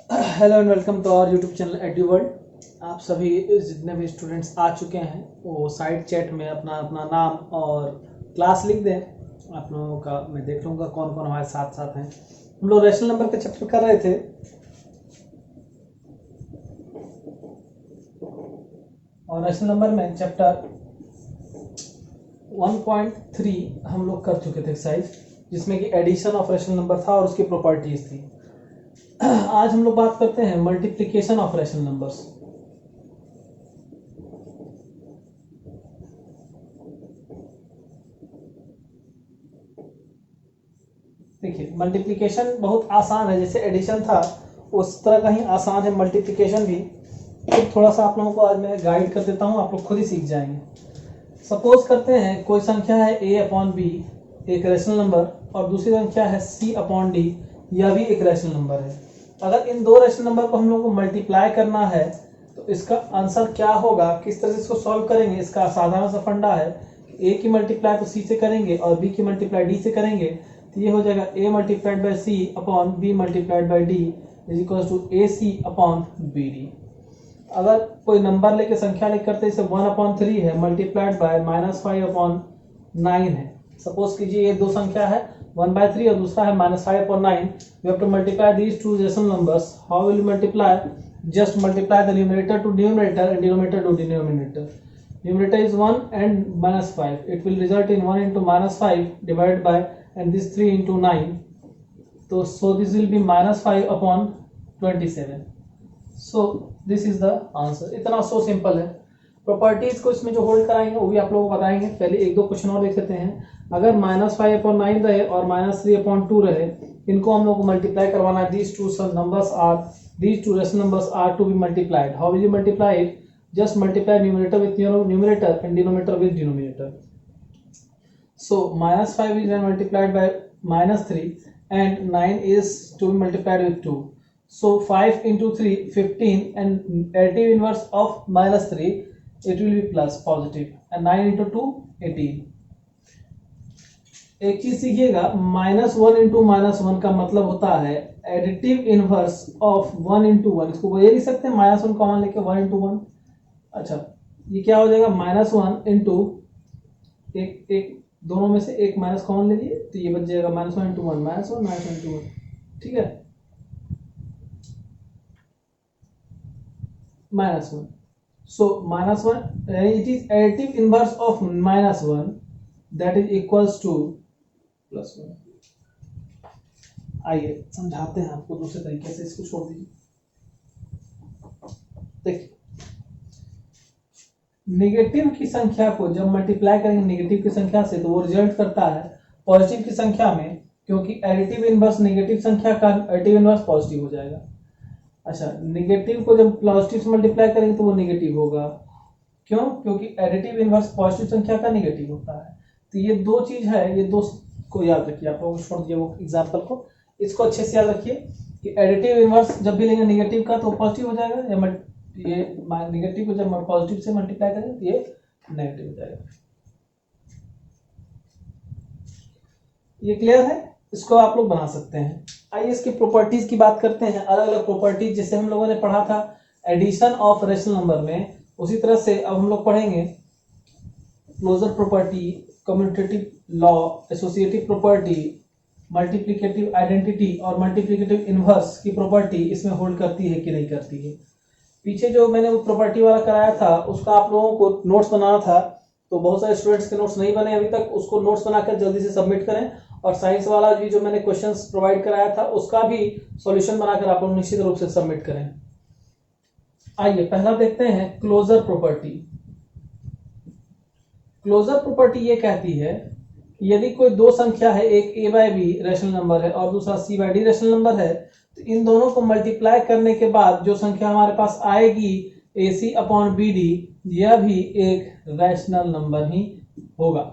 Hello and welcome to our YouTube channel Eduworld. आप सभी जितने भी स्टूडेंट्स आ चुके हैं वो साइड चैट में अपना अपना नाम और क्लास लिख दें। आप लोगों का मैं देख लूँगा कौन कौन हमारे साथ साथ हैं। हम लोग रैशनल नंबर का चैप्टर कर रहे थे और रैशनल नंबर में चैप्टर 1.3 हम लोग कर चुके थे एक्सरसाइज, जिसमें कि एडिशन ऑफ रैशनल नंबर था और उसकी प्रॉपर्टीज थी। आज हम लोग बात करते हैं मल्टीप्लिकेशन ऑफ रैशनल नंबर्स। देखिए, मल्टीप्लिकेशन बहुत आसान है, जैसे एडिशन था उस तरह का ही आसान है मल्टीप्लिकेशन भी। तो थोड़ा सा आप लोगों को आज मैं गाइड कर देता हूँ, आप लोग खुद ही सीख जाएंगे। सपोज करते हैं कोई संख्या है a अपॉन बी, एक रैशनल नंबर, और दूसरी संख्या है c अपॉन डी, यह भी एक रैशनल नंबर है। अगर इन दो रैशनल नंबर को हम लोग को मल्टीप्लाई करना है तो इसका आंसर क्या होगा, किस तरह से इसको सॉल्व करेंगे। इसका साधारण सा फंडा है कि a की मल्टीप्लाई तो c से करेंगे और b की मल्टीप्लाई d से करेंगे, तो ये हो जाएगा a multiplied by c upon b multiplied by d is equal to ac upon bd। अगर कोई नंबर लेके संख्या लिख करते जैसे 1/3 है मल्टीप्लाइड बाय -5 अपॉन 9 है। सपोज कीजिए ये दो संख्या है 1/3 और दूसरा है -5 upon 9। We have to multiply these two rational numbers. How will you multiply? Just multiply the numerator to numerator and denominator to denominator. Numerator is 1 and -5. It will result in 1 into -5 divided by and this 3 into 9. So this will be -5 upon 27. So this is the answer. इतना so simple है। Properties को इसमें जो hold कराएंगे वो भी आप लोगों को बताएंगे। पहले एक दो क्वेश्चन और देख लेते हैं। अगर -5 अपॉन 9 रहे और -3 अपॉन 2 रहे, इनको हम लोग को मल्टीप्लाई करवाना है। These two rational numbers are to be multiplied. How will you multiply it? Just multiply numerator with numerator and denominator with denominator. So -5 is multiplied by -3 and 9 is to be multiplied with 2. So 5 into 3 15 and additive inverse of -3 it will be plus positive and 9 into 2 18. एक चीज सीखिएगा, -1 into -1 का मतलब होता है additive inverse of 1 into 1। इसको ये लिख सकते हैं -1 कॉमन लेके 1 into 1। अच्छा, ये क्या हो जाएगा? -1 into एक दोनों में से एक माइनस कॉमन ले लिए तो ये बच जाएगा -1 into 1 -1 -1 into 1। ठीक है, -1। So -1 it is additive inverse of -1 that is equals to +1। आइए समझाते हैं आपको दूसरे तरीके से। इसको छोड़ दीजिए। देखिए, नेगेटिव की संख्या को जब मल्टीप्लाई करेंगे नेगेटिव की संख्या से तो वो रिजल्ट करता है पॉजिटिव की संख्या में, क्योंकि एडिटिव इनवर्स नेगेटिव संख्या का एडिटिव इनवर्स पॉजिटिव हो जाएगा। अच्छा, नेगेटिव को जब पॉजिटिव से मल्टीप्लाई करेंगे तो वो नेगेटिव होगा। क्यों? क्योंकि एडिटिव इनवर्स पॉजिटिव संख्या का नेगेटिव होता है। तो ये दो चीज है, ये दो को याद रखिए। आप लोगों को छोड़ दिए वो एग्जाम्पल को, इसको अच्छे से याद रखिए कि एडिटिव इनवर्स जब भी लेंगे नेगेटिव का तो पॉजिटिव हो जाएगा, या ये नेगेटिव को जब पॉजिटिव से मल्टीप्लाई करेंगे तो ये नेगेटिव हो जाएगा। ये क्लियर है? इसको आप लोग बना सकते हैं। आइए इसकी प्रॉपर्टीज की बात करते हैं। अलग अलग प्रॉपर्टीज जैसे हम लोगों ने पढ़ा था एडिशन ऑफ रैशनल नंबर में, उसी तरह से अब हम लोग पढ़ेंगे closure property, commutative law, associative property, multiplicative identity और मल्टीप्लिकेटिव इनवर्स की प्रॉपर्टी इसमें होल्ड करती है कि नहीं करती है। पीछे जो मैंने वो प्रॉपर्टी वाला कराया था उसका आप लोगों को नोट्स बनाना था, तो बहुत सारे स्टूडेंट्स के नोट्स नहीं बने अभी तक। उसको नोट्स बनाकर जल्दी से सबमिट करें। और साइंस वाला भी जो मैंने क्वेश्चंस प्रोवाइड कराया था उसका भी सॉल्यूशन बनाकर आप लोग निश्चित रूप से सबमिट करें। आइए पहला देखते हैं क्लोजर प्रॉपर्टी। क्लोजर प्रॉपर्टी ये कहती है कि यदि कोई दो संख्या है, एक a by b rational number है और दूसरा c by d rational number है, तो इन दोनों को मल्टीप्लाई करने के बाद जो संख्या हमारे पास आएगी ac अपॉन bd, यह भी एक रैशनल नंबर ही होगा।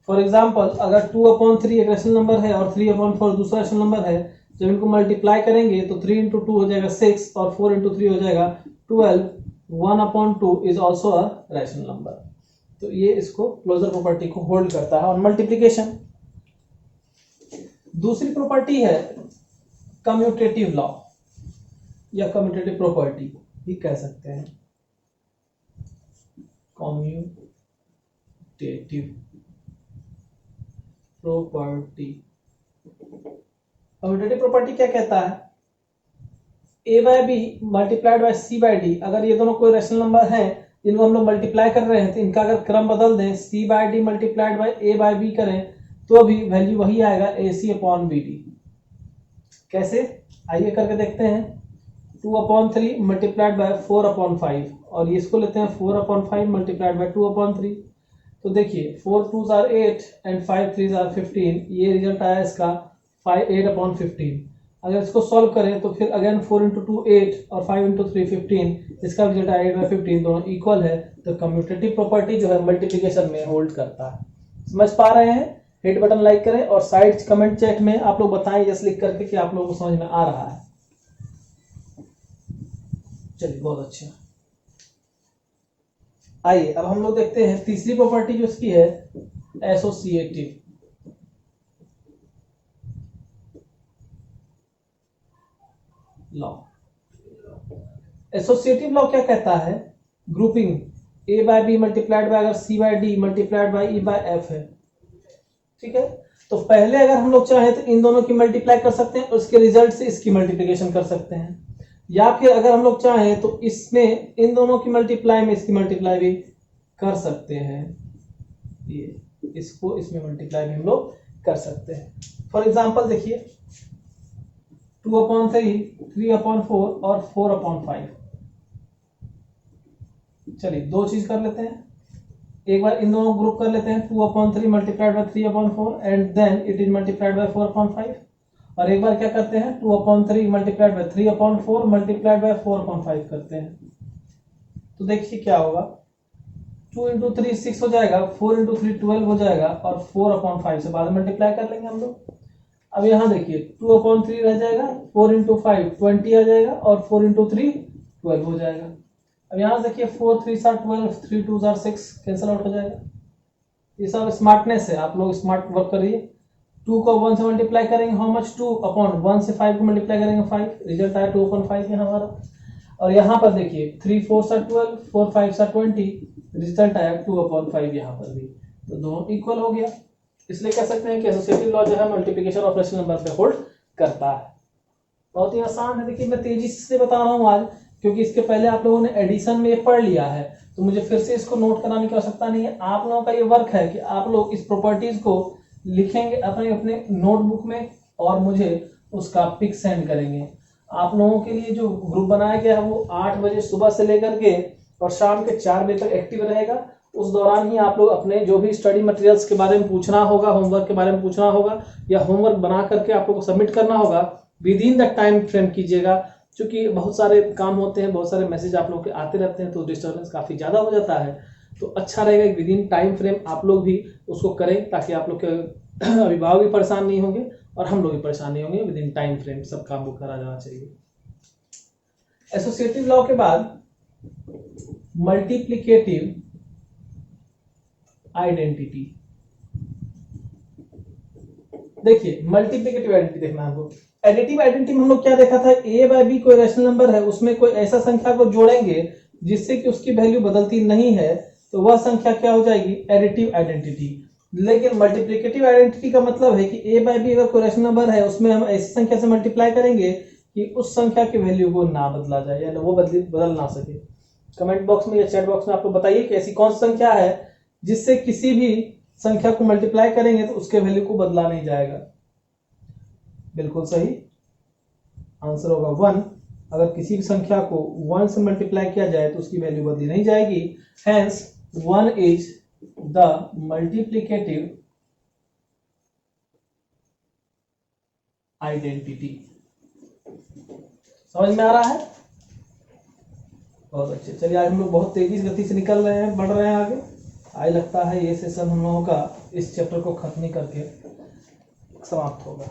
फॉर एग्जाम्पल, अगर 2/3 एक रैशनल नंबर है और 3/4 दूसरा रैशनल नंबर है, जब इनको मल्टीप्लाई करेंगे तो 3 into 2 हो जाएगा 6 और 4 into 3 हो जाएगा 12। 1/2 is also a rational number. तो ये इसको क्लोजर प्रॉपर्टी को होल्ड करता है। और मल्टीप्लिकेशन दूसरी प्रॉपर्टी है कम्यूटेटिव लॉ। या कम्यूटेटिव प्रॉपर्टी भी कह सकते हैं। कम्यूटेटिव प्रॉपर्टी, कम्यूटेटिव प्रॉपर्टी क्या कहता है, a by B multiplied by c by d, अगर ये दोनों कोई रेशनल नंबर हैं जिनको हम लोग मल्टीप्लाई कर रहे हैं तो इनका अगर क्रम बदल दें, C by D multiplied by A by B करें तो भी वैल्यू वही आएगा A C upon B D. कैसे, आइए करके देखते हैं। 2/3 मल्टीप्लाइड बाय 4/5 और ये इसको लेते हैं 4/5 मल्टीप्लाइड बाय 2/3। तो देखिए 4 2s are 8 and 5 3s are 15, ये रिजल्ट आया इसका 8/15। अगर इसको सॉल्व करें तो फिर अगेन 4 इंटू 2 8 और 5 इंटू 3 15, इसका रिजल्ट आया 8/15, दोनों इक्वल है। तो कम्यूटेटिव प्रॉपर्टी जो है मल्टीप्लिकेशन में होल्ड करता है। समझ पा रहे हैं? हिट बटन लाइक करें और साइड कमेंट चैट में आप लोग बताएं यस लिख करके कि आप लोगों को समझ में आ रहा है। चलिए बहुत अच्छा। आइए अब हम लोग देखते हैं तीसरी प्रॉपर्टी जो इसकी है, एसोसिएटिव। लॉ, एसोसिएटिव लॉ क्या कहता है, grouping A by B multiplied by अगर C by D multiplied by E by F है, ठीक है। तो पहले अगर हम लोग चाहें तो इन दोनों की मल्टीप्लाई कर सकते हैं और उसके रिजल्ट से इसकी मल्टीप्लिकेशन कर सकते हैं, या फिर अगर हम लोग चाहें तो इसमें इन दोनों की मल्टीप्लाई में इसकी मल्टीप्लाई भी कर सकते हैं, ये इसको इसमें मल्टीप्लाई भी हम लोग कर सकते हैं। फॉर एग्जांपल देखिए 2/3, 3/4 और 4/5। चलिए दो चीज कर लेते हैं, एक बार इन दोनों ग्रुप कर लेते हैं 2/3 multiplied by 3/4 and then it is multiplied by 4/5, और एक बार क्या करते हैं 2/3 मल्टीप्लाइड बाय 3/4 मल्टीप्लाइड बाय 4/5 करते हैं। तो देखिए क्या होगा, 2 इंटू 3 6 हो जाएगा, 4 इंटू 3 12 हो जाएगा और 4/5 से बाद में मल्टीप्लाई कर लेंगे हम लोग। अब यहाँ देखिए 2/3 रह जाएगा, 4 इंटू 5 20 आ जाएगा और 4 इंटू 3 12 हो जाएगा। अब यहाँ देखिए 4 3s are 12, 3 2s are 6, cancel out हो जाएगा। ये सब स्मार्टनेस है, आप लोग स्मार्ट वर्क करिए। 2 को 1 से मल्टीप्लाई करेंगे, हाउ मच 2/1 से 5 को मल्टीप्लाई करेंगे 5, रिजल्ट आया 2/5 यहाँ हमारा। और यहाँ पर देखिए 3 4s are 12, 4 5s are 20, result आया 2/5 यहाँ पर भी, तो दोनों इक्वल हो गया। इसलिए कह सकते हैं कि एसोसिएटिव लॉ जो है मल्टीप्लिकेशन ऑफ रेशनल नंबर पे होल्ड करता है। बहुत ही आसान है, देखिए मैं तेजी से बता रहा हूँ आज, क्योंकि इसके पहले आप लोगों ने एडिशन में ये पढ़ लिया है, तो मुझे फिर से इसको नोट कराने की आवश्यकता नहीं है। आप लोगों का ये वर्क है कि आप लोग इस प्रॉपर्टीज को लिखेंगे अपने अपने नोटबुक में और मुझे उसका पिक सेंड करेंगे। आप लोगों के लिए जो ग्रुप बनाया गया है वो 8 बजे सुबह से लेकर के और शाम के 4 बजे तक एक्टिव रहेगा। उस दौरान ही आप लोग अपने जो भी स्टडी मटेरियल्स के बारे में पूछना होगा, होमवर्क के बारे में पूछना होगा या होमवर्क बना करके आप लोग को सबमिट करना होगा, with in the time frame कीजिएगा। क्योंकि बहुत सारे काम होते हैं, बहुत सारे मैसेज आप लोग के आते रहते हैं, तो डिस्टर्बेंस काफ़ी ज़्यादा हो जाता है। तो अच्छा रहेगा विद इन टाइम फ्रेम आप लोग भी उसको करें, ताकि आप लोग के अभिभावक भी परेशान नहीं होंगे और हम लोग भी परेशान नहीं होंगे। विद इन टाइम फ्रेम सब काम को करा जाना चाहिए। एसोसिएटिव लॉ के बाद मल्टीप्लिकेटिव आइडेंटिटी। देखिए मल्टीप्लिकेटिव आइडेंटिटी देखना है हमको। एडिटिव आइडेंटिटी में हम लोग क्या देखा था, ए बाय बी कोई रेशनल नंबर है, उसमें कोई ऐसा संख्या को जोड़ेंगे जिससे कि उसकी वैल्यू बदलती नहीं है, तो वह संख्या क्या हो जाएगी, एडिटिव आइडेंटिटी। लेकिन मल्टीप्लिकेटिव आइडेंटिटी का मतलब है कि ए बाय बी अगर कोई रेशनल नंबर है उसमें हम ऐसी संख्या से मल्टीप्लाई करेंगे कि उस संख्या की वैल्यू को ना बदला जाए या वो बदल ना सके। कमेंट बॉक्स में या चैट बॉक्स में आप लोग बताइए कि ऐसी कौन सी संख्या है जिससे किसी भी संख्या को मल्टीप्लाई करेंगे तो उसके वैल्यू को बदला नहीं जाएगा। बिल्कुल सही आंसर होगा 1। अगर किसी भी संख्या को 1 से मल्टीप्लाई किया जाए तो उसकी वैल्यू बदली नहीं जाएगी। Hence 1 is the multiplicative identity. समझ में आ रहा है? बहुत अच्छे। चलिए आज हम लोग बहुत तेजी गति से निकल रहे हैं, बढ़ रहे हैं आगे। आज लगता है ये सेशन हम लोगों का इस चैप्टर को खत्म ही करके समाप्त होगा।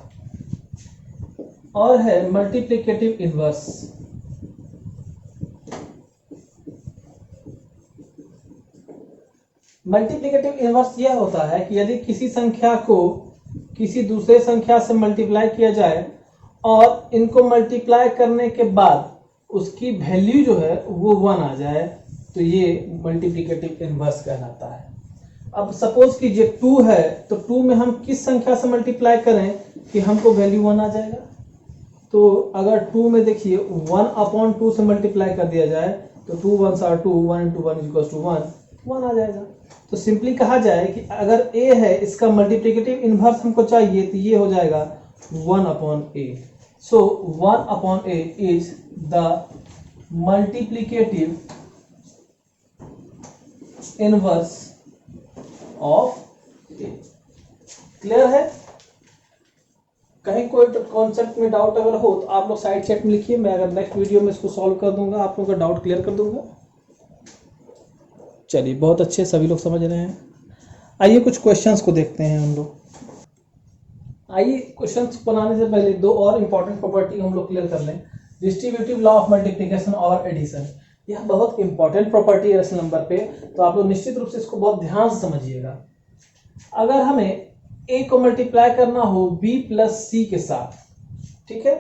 और है मल्टीप्लिकेटिव इनवर्स। मल्टीप्लिकेटिव इनवर्स यह होता है कि यदि किसी संख्या को किसी दूसरे संख्या से मल्टीप्लाई किया जाए और इनको मल्टीप्लाई करने के बाद उसकी वैल्यू जो है वो 1 आ जाए तो ये मल्टीप्लिकेटिव इनवर्स कहलाता है। अब सपोज कीजिए 2 है तो 2 में हम किस संख्या से मल्टीप्लाई करें कि हमको वैल्यू 1 आ जाएगा। तो अगर 2 में देखिए 1/2 से मल्टीप्लाई कर दिया जाए तो 2 1s are 2, 1 into 1 is equals to 1 आ जाएगा। तो सिंपली कहा जाए कि अगर a है इसका मल्टीप्लिकेटिव इनवर्स हमको चाहिए तो ये हो जाएगा 1/a। So 1/a is the multiplicative inverse of a। Clear है? कहीं कोई कॉन्सेप्ट में डाउट अगर हो तो आप लोग साइड चैट में लिखिए, मैं अगर नेक्स्ट वीडियो में इसको सॉल्व कर दूंगा, आप लोगों का डाउट क्लियर कर दूंगा। चलिए बहुत अच्छे, सभी लोग समझ रहे हैं। आइए कुछ क्वेश्चंस को देखते हैं हम लोग। आइए क्वेश्चंस बनाने से पहले दो और इंपॉर्टेंट प्रॉपर्टी हम लोग क्लियर कर लें। डिस्ट्रीब्यूटिव लॉ ऑफ मल्टीप्लिकेशन और एडिशन, यह बहुत इंपॉर्टेंट प्रॉपर्टी है रेशनल नंबर पे, तो आप लोग निश्चित रूप से इसको बहुत ध्यान से समझिएगा। अगर हमें a को मल्टीप्लाई करना हो b प्लस सी के साथ, ठीक है,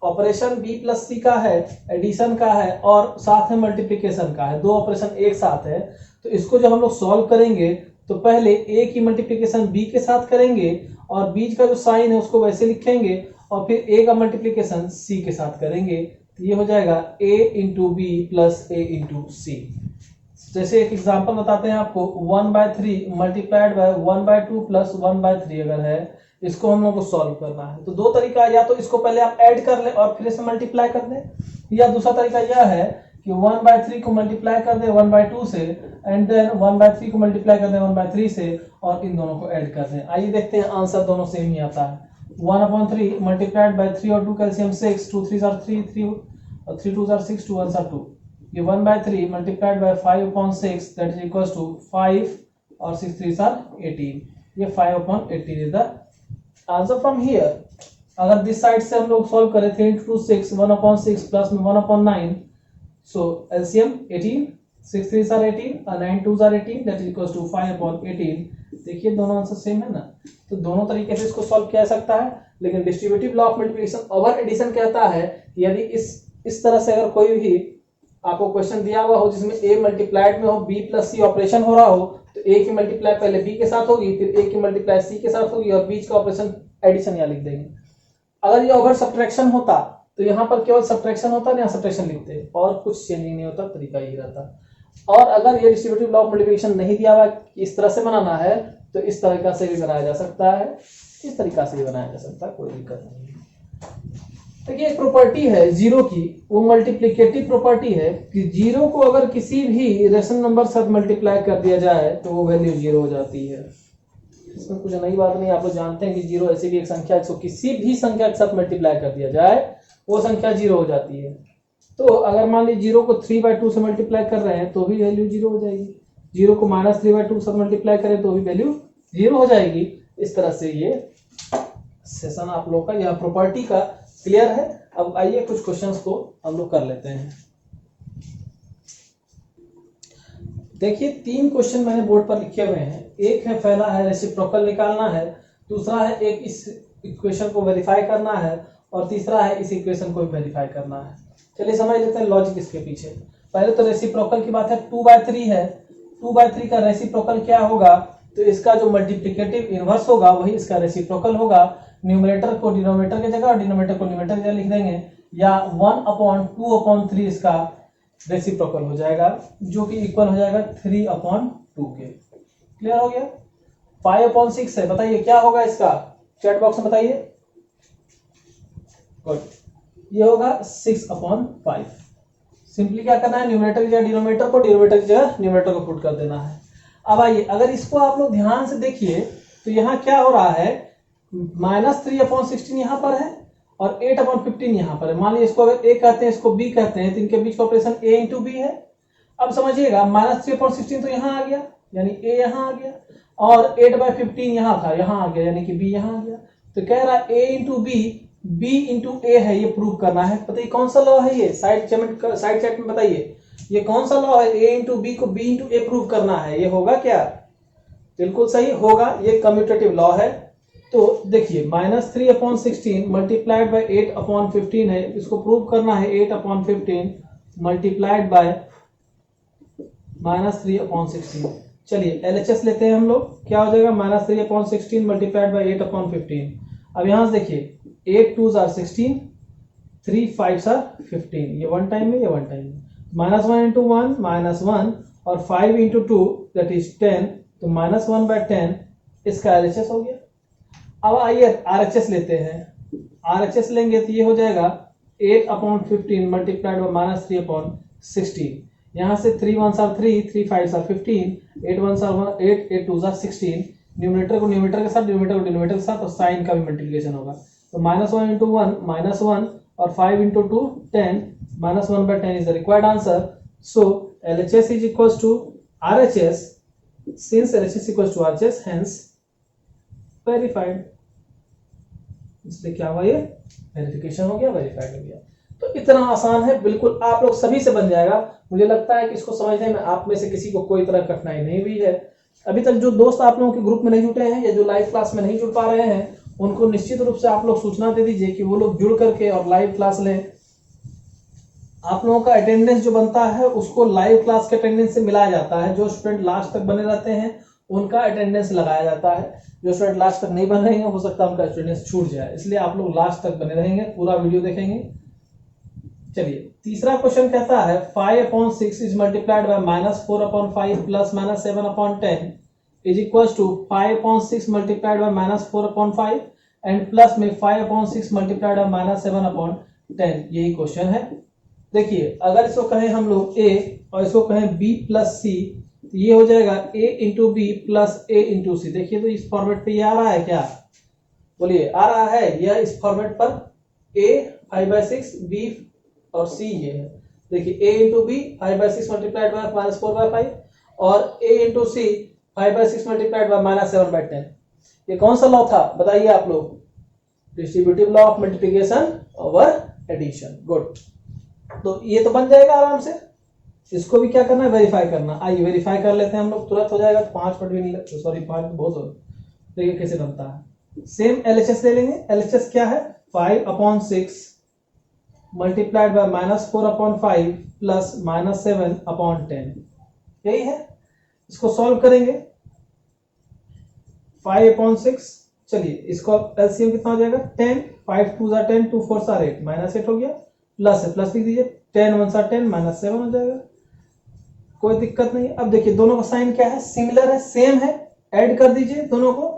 ऑपरेशन b प्लस सी का है, एडिशन का है और साथ में मल्टीप्लिकेशन का है, दो ऑपरेशन एक साथ है, तो इसको जब हम लोग सॉल्व करेंगे तो पहले a की मल्टीप्लिकेशन b के साथ करेंगे और बीच का जो साइन है उसको वैसे लिखेंगे और फिर a का मल्टीप्लिकेशन c के साथ करेंगे, तो ये हो जाएगा a into B plus a into C. जैसे एक एग्जांपल बताते हैं आपको, 1/3 मल्टीप्लाइड बाय 1/2 प्लस 1/3 अगर है, इसको हम लोग को सॉल्व करना है। तो दो तरीका, या तो इसको पहले आप ऐड कर ले और फिर इसे मल्टीप्लाई कर दें, या दूसरा तरीका यह है कि 1/3 को मल्टीप्लाई कर दे 1/2 से एंड देन 1/3 को मल्टीप्लाई कर दे 1/3 से और इन दोनों को ऐड कर दें। आइए देखते हैं, आंसर दोनों सेम ही आता है। 1/3 मल्टीप्लाइड बाय 3 और 2 कैल्सियम 6, 2 3s are 3, 3 और 3 2s are 6, 2 1s are 2। ये 1/3 multiplied by 5/6 that is equals to 5 और 6 3s are 18। ये 5/18 is the answer from here. अगर दिस साइड से हम लोग सॉल्व करें 3 into 2 6, 1/6 प्लस में 1/9, सो एलसीएम 18, 6 3s are 18 और 9 2s are 18 that is equals to 5/18। देखिए दोनों आंसर सेम है ना, तो दोनों तरीके से इसको सॉल्व किया जा सकता है। लेकिन distributive law of multiplication over addition कहता है कि यदि इस तरह से अगर कोई भी आपको क्वेश्चन दिया हुआ हो जिसमें a मल्टीप्लाइड में हो b प्लस सी ऑपरेशन हो रहा हो, तो a की मल्टीप्लाई पहले b के साथ होगी, फिर a की मल्टीप्लाई c के साथ होगी और बीच का ऑपरेशन एडिशन यहाँ लिख देंगे। अगर ये ओवर सब्ट्रैक्शन होता तो यहाँ पर केवल सब्ट्रैक्शन होता, यहाँ सब्ट्रैक्शन लिखते और कुछ चेंजिंग नहीं होता, तरीका यही रहता। और अगर ये डिस्ट्रीब्यूटिव लॉ ऑफ मल्टीप्लिकेशन नहीं दिया हुआ इस तरह से बनाना है तो इस तरीका से भी बनाया जा सकता है, इस तरीका से भी बनाया जा सकता है, कोई दिक्कत नहीं है। देखिए एक प्रॉपर्टी है जीरो की, वो मल्टीप्लिकेटिव प्रॉपर्टी है कि जीरो को अगर किसी भी रेशनल नंबर साथ मल्टीप्लाई कर दिया जाए तो वो वैल्यू जीरो हो जाती है। इसमें कुछ नई बात नहीं, आप लोग जानते हैं कि जीरो ऐसी भी एक संख्या जिसको किसी भी संख्या के साथ मल्टीप्लाई कर दिया जाए वो संख्या जीरो हो जाती है। तो अगर मान लीजिए जीरो को 3/2 से मल्टीप्लाई कर रहे हैं तो भी वैल्यू जीरो हो जाएगी, जीरो को -3/2 से मल्टीप्लाई करें तो भी वैल्यू जीरो हो जाएगी। इस तरह से ये सेशन आप लोग का यह प्रॉपर्टी का क्लियर है। अब आइए कुछ क्वेश्चंस को हम लोग कर लेते हैं। देखिए 3 क्वेश्चन मैंने बोर्ड पर लिखे हुए हैं। एक है, पहला है रेसिप्रोकल निकालना है, दूसरा है एक इस इक्वेशन को वेरीफाई करना है और तीसरा है इस इक्वेशन को वेरीफाई करना है। चलिए समझ लेते हैं लॉजिक इसके पीछे। पहले तो रेसिप्रोकल की बात है, 2/3 है, 2/3 का रेसिप्रोकल क्या होगा, तो इसका जो मल्टीप्लिकेटिव इनवर्स होगा वही इसका रेसिप्रोकल होगा। न्यूमरेटर को डिनोमिनेटर की जगह और डिनोमिनेटर को न्यूमरेटर की जगह लिख देंगे, या 1/2/3 इसका रेसिप्रोकल हो जाएगा जो कि इक्वल हो जाएगा 3/2 के। क्लियर हो गया? 5/6 है, बताइए क्या होगा इसका, चैट बॉक्स में बताइए। गुड, ये होगा 6/5। सिंपली क्या करना है, न्यूमरेटर की जगह डिनोमिनेटर को, डिनोमिनेटर की जगह न्यूमरेटर को पुट कर देना है। अब आइए अगर इसको आप लोग ध्यान से देखिए तो यहाँ क्या हो रहा है, -3/16 यहाँ पर है और 8/15 यहाँ पर है। मान लीजिए इसको अगर a कहते हैं इसको b कहते हैं तो इनके बीच का ऑपरेशन a इंटू b है। अब समझिएगा -3/16 तो यहाँ आ गया यानी a यहाँ आ गया और 8/15 यहाँ था, यहाँ आ गया यानी कि b यहाँ आ गया। तो कह रहा है a into b, b into a है, ये प्रूव करना है। पता है कौन सा लॉ है ये, साइड चैट में बताइए ये कौन सा लॉ है, a इंटू b को b इंटू a प्रूव करना है। ये होगा क्या, बिल्कुल सही होगा, ये कम्यूटेटिव लॉ है। तो देखिए -3/16 मल्टीप्लाइड बाय 8/15 है, इसको प्रूव करना है 8/15 मल्टीप्लाइड बाय -3/16। चलिए LHS लेते हैं हम लोग, क्या हो जाएगा -3/16 मल्टीप्लाइड बाय 8/15। अब यहाँ से देखिए 8 2s are 16, 3 5s are 15, ये वन टाइम में, ये वन टाइम में, -1 into 1 -1 और 5 into 2 दैट इज 10, तो -1/10 इसका LHS हो गया। अब आइए RHS लेते हैं, RHS लेंगे तो ये हो जाएगा 8/15 मल्टीप्लाइड बाय -3/16। यहाँ से 3 1s are 3, 3 5s are 15, 8 1s are 8, 8 2s are 16। Numerator को न्यूमरेटर के साथ, डिनोमिनेटर को डिनोमिनेटर के साथ, और साइन का भी मल्टीप्लिकेशन होगा। तो -1 into 1 -1 और 5 into 2 10, -1/10 is the required answer. So LHS is equals to RHS. Since LHS equals to RHS, hence verified. इसलिए क्या हुआ, ये वेरिफिकेशन हो गया, वेरीफाइड हो गया। तो इतना आसान है, बिल्कुल आप लोग सभी से बन जाएगा। मुझे लगता है कि इसको समझने में आप में से किसी को कोई तरह कठिनाई नहीं हुई है। अभी तक जो दोस्त आप लोगों के ग्रुप में नहीं जुटे हैं या जो लाइव क्लास में नहीं जुड़ पा रहे हैं, उनको निश्चित रूप से आप लोग सूचना दे दीजिए कि वो लोग जुड़ करके और लाइव क्लास लें। आप लोगों का अटेंडेंस जो बनता है उसको लाइव क्लास के अटेंडेंस से मिलाया जाता है। जो स्टूडेंट लास्ट तक बने रहते हैं उनका अटेंडेंस लगाया जाता है। जो स्टूडेंट लास्ट तक नहीं बन रहे हैं, हो सकता है उनका अटेंडेंस छूट जाए, इसलिए आप लोग लास्ट तक बने रहेंगे, पूरा वीडियो देखेंगे। चलिए तीसरा क्वेश्चन कहता है 5/6 is multiplied by -4/5 plus -7/10 is equal to 5/6 multiplied by -4/5 and plus में 5/6 मल्टीप्लाइड बाय -7/10। यही क्वेश्चन है। देखिए अगर इसको कहें हम लोग A और इसको कहें B प्लस C, तो ये हो जाएगा A into B plus A into C. देखिए तो इस फॉर्मेट पे ये आ रहा है क्या, बोलिए आ रहा है। यह इस फॉर्मेट पर A 5/6, B और C ये है। देखिए A into b 5/6 multiplied by -4/5 और A into c 5/6 multiplied by -7/10। ये कौन सा लॉ था बताइए आप लोग, distributive law of multiplication over addition. Good, तो ये तो बन जाएगा आराम से। इसको भी क्या करना है, वेरीफाई करना। आइए वेरीफाई कर लेते हैं हम लोग, तुरंत हो जाएगा। 5 मिनट भी नहीं लगते, सॉरी 5 बहुत हो। देखिए कैसे बनता है। सेम LHS ले लेंगे। LHS क्या है, 5/6 मल्टीप्लाइड बाय -4/5 प्लस -7/10, यही है। इसको सॉल्व करेंगे 5/6। चलिए इसको LCM कितना हो जाएगा 10, 5 2s are 10, 2 4s are 8, -8 हो गया, प्लस है, प्लस लिख दीजिए, 10 1s are 10, -7 हो जाएगा, कोई दिक्कत नहीं। अब देखिए दोनों का साइन क्या है, सिमिलर है, सेम है, ऐड कर दीजिए दोनों को,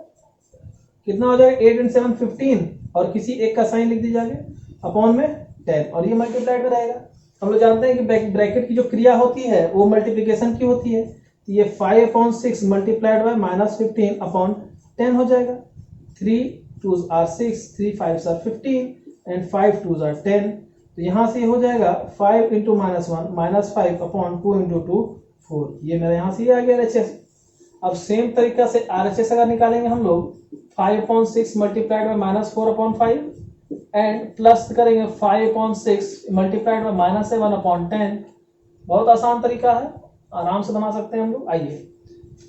कितना हो जाएगा 8 and 7 15, और किसी एक का साइन लिख दीजिए अपॉन में 10, और ये मल्टीप्लाइड में रहेगा। हम लोग जानते हैं कि ब्रैकेट की जो क्रिया होती है वो मल्टीप्लिकेशन की होती है। तो ये 5/6 मल्टीप्लाइड बाय -15/10 हो जाएगा। 3 2s are 6, 3 5s are 15 and 5 2s are 10। तो यहाँ से हो जाएगा 5 into -1 -5/2 into 2 4। ये मेरा यहाँ से आ गया RHS। अब सेम तरीका से RHS अगर निकालेंगे हम लोग 5/6 मल्टीप्लाइड बाय -4/5 एंड प्लस करेंगे 5/6 मल्टीप्लाइड बाय -7/10। बहुत आसान तरीका है, आराम से बना सकते हैं हम लोग। आइए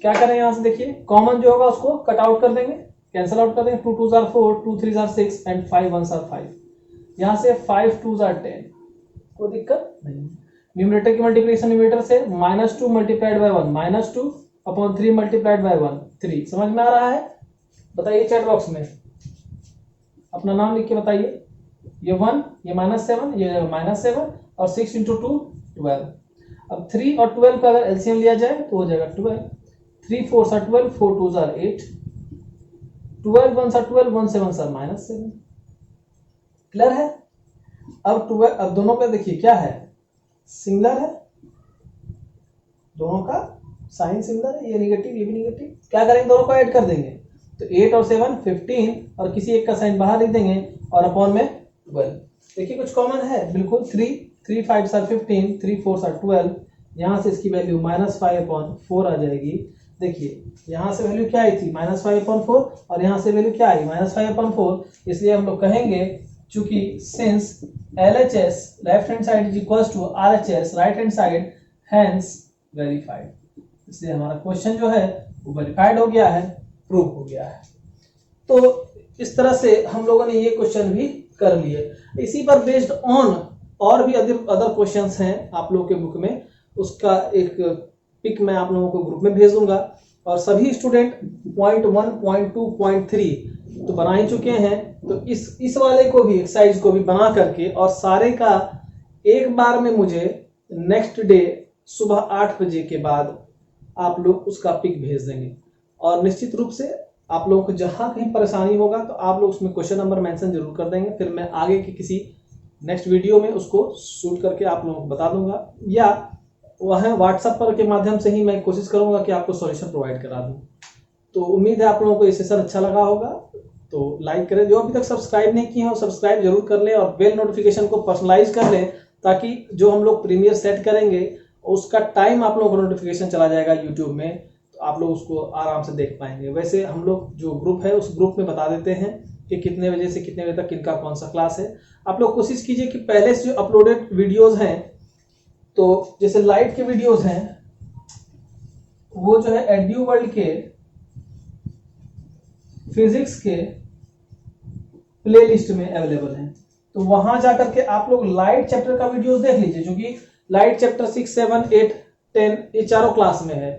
क्या करें, यहाँ से देखिए कॉमन जो होगा उसको कट आउट कर देंगे, कैंसिल आउट कर देंगे। 2 2s are 4, 2 3s are 6 and 5 1s are 5। यहाँ से 5 2s are 10, कोई दिक्कत नहीं। न्यूमरेटर की मल्टीप्लिकेशन न्यूमरेटर से -2 मल्टीप्लाइड बाय 1 -2/3 मल्टीप्लाइड बाय 1 3। समझ में आ रहा है, बताइए चैट बॉक्स में अपना नाम लिख के बताइए। ये 1, ये -7, ये -7 और 6 into 2 12। अब 3 और 12 का अगर एलसीएम लिया जाए तो हो जाएगा 12। 3 4s are 12, 4 2s are 8, 12 1s are 12, 1 7s are -7। Clear है। अब 12, अब दोनों का देखिए क्या है, सिमिलर है, दोनों का साइन सिमिलर है, ये नेगेटिव ये भी नेगेटिव। क्या करेंगे, दोनों को ऐड कर देंगे, तो 8 और 7 15 और किसी एक का साइन बाहर लिख देंगे और अपॉन में 12। देखिए कुछ कॉमन है बिल्कुल, 3 5s are 15, 3 4s are 12। यहाँ से इसकी वैल्यू -5/4 आ जाएगी। देखिए यहाँ से वैल्यू क्या आई थी -5/4 और यहाँ से वैल्यू क्या आई -5/4। इसलिए हम लोग कहेंगे चूंकि since LHS left hand side is equal to RHS right hand side, hence verified. इसलिए हमारा क्वेश्चन जो है वो वेरीफाइड हो गया है, प्रूव हो गया है। तो इस तरह से हम लोगों ने ये क्वेश्चन भी कर लिए। इसी पर बेस्ड ऑन और भी अदर क्वेश्चंस हैं आप लोगों के बुक में, उसका एक पिक मैं आप लोगों को ग्रुप में भेज दूंगा। और सभी स्टूडेंट पॉइंट 1, पॉइंट 2, पॉइंट 3 तो बना ही चुके हैं। तो इस वाले को भी, एक्सरसाइज को भी बना करके और सारे का एक बार में मुझे नेक्स्ट डे सुबह 8 बजे के बाद आप लोग उसका पिक भेज देंगे। और निश्चित रूप से आप लोगों को जहां कहीं परेशानी होगा तो आप लोग उसमें क्वेश्चन नंबर मेंशन जरूर कर देंगे, फिर मैं आगे की किसी नेक्स्ट वीडियो में उसको शूट करके आप लोगों को बता दूंगा, या वह व्हाट्सएप पर के माध्यम से ही मैं कोशिश करूंगा कि आपको सॉल्यूशन प्रोवाइड करा दूं। तो उम्मीद है आप लोगों को ये सेशन अच्छा लगा होगा। तो लाइक करें, जो अभी तक सब्सक्राइब नहीं किए हैं वो सब्सक्राइब जरूर कर लें और बेल नोटिफिकेशन को पर्सनलाइज कर लें, ताकि जो हम लोग प्रीमियर सेट करेंगे उसका टाइम आप लोगों को नोटिफिकेशन चला जाएगा यूट्यूब में, तो आप लोग उसको आराम से देख पाएंगे। वैसे हम लोग जो ग्रुप है उस ग्रुप में बता देते हैं कि कितने बजे से कितने बजे तक किनका कौन सा क्लास है। आप लोग कोशिश कीजिए कि पहले से जो अपलोडेड वीडियोस हैं, तो जैसे लाइट के वीडियोस हैं वो जो है एड्यू वर्ल्ड के फिजिक्स के प्लेलिस्ट में अवेलेबल है, तो वहां जाकर के आप लोग लाइट चैप्टर का वीडियोस देख लीजिए, क्योंकि लाइट चैप्टर 6, 7, 8, 10 ये चारों क्लास में है,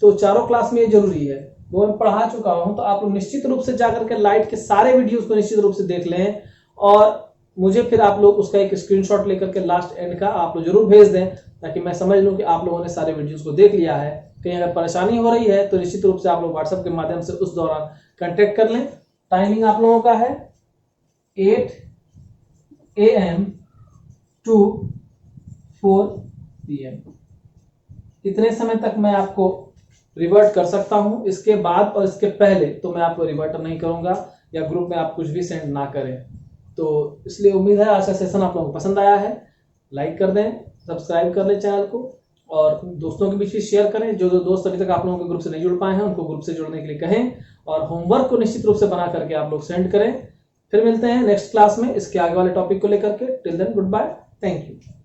तो चारों क्लास में ये जरूरी है, वो मैं पढ़ा चुका हूं। तो आप लोग निश्चित रूप से जाकर के लाइट के सारे वीडियोस को निश्चित रूप से देख लें और मुझे फिर आप लोग उसका एक स्क्रीनशॉट लेकर के लास्ट एंड का आप लोग जरूर भेज दें, ताकि मैं समझ लूं कि आप लोगों ने सारे वीडियोस को देख लिया है। कहीं अगर परेशानी हो रही है तो निश्चित रूप से आप लोग व्हाट्सएप के माध्यम से उस दौरान कांटेक्ट कर लें। टाइमिंग आप लोगों का है 8 AM to 4 PM। इतने समय तक मैं आपको रिवर्ट कर सकता हूं, इसके बाद और इसके पहले तो मैं आपको रिवर्ट नहीं करूंगा, या ग्रुप में आप कुछ भी सेंड ना करें। तो इसलिए उम्मीद है आज का सेशन आप लोगों को पसंद आया है। लाइक कर दें, सब्सक्राइब कर लें चैनल को और दोस्तों के बीच भी शेयर करें। जो दोस्त अभी तक आप लोगों के ग्रुप से नहीं जुड़ पाए हैं उनको ग्रुप से जुड़ने के लिए कहें, और होमवर्क को निश्चित रूप से बना करके आप लोग सेंड करें। फिर मिलते हैं नेक्स्ट क्लास में इसके आगे वाले टॉपिक को लेकर के। Till then goodbye, thank you.